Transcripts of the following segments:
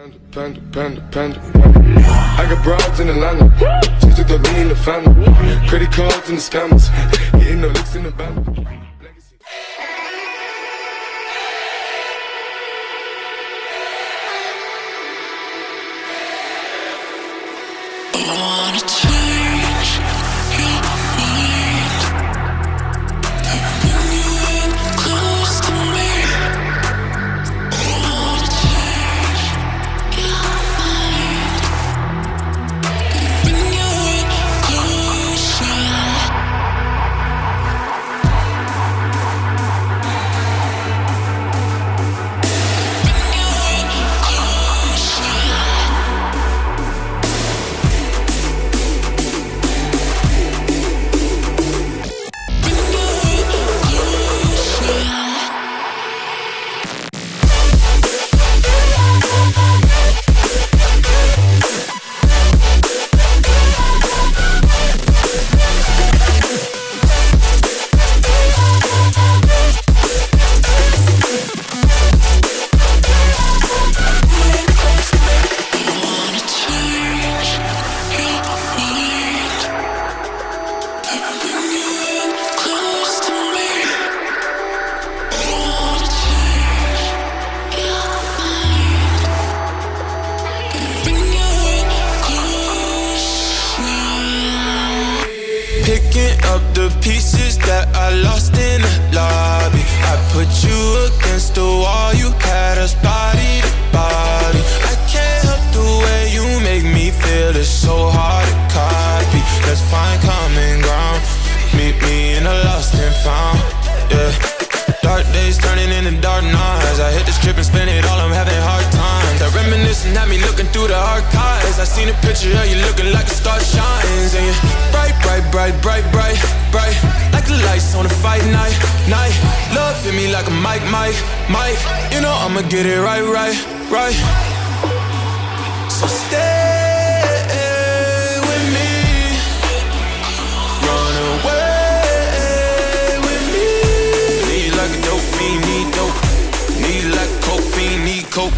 Panda. I got broads in Atlanta, just took the lean in the family. Credit cards and the scammers, getting no licks in the band. I wanna change your mind and bring you in close to me. I wanna change your mind and bring you in closer. Bring you in closer. Picking up the pieces that I lost in the lobby. I put you against the wall, you had us body to body. I can't help the way you make me feel, it's so hard to copy. Let's find common ground, meet me in the lost and found, yeah. Dark days turning into dark nights. I hit this trip and spend it all, I'm having hard times. That reminiscing had me looking through the archives. I seen a picture of you looking like a star shines. And you're bright, like the lights on a fight night. Love hit me like a mic. You know I'ma get it right. So stay with me, run away with me. Need like a dope fiend, need dope. Need like a coke fiend, need coke.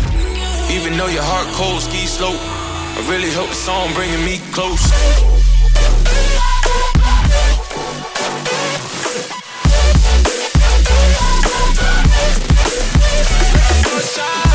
Even though your heart cold, ski slope, I really hope the song bringing me close. Shine.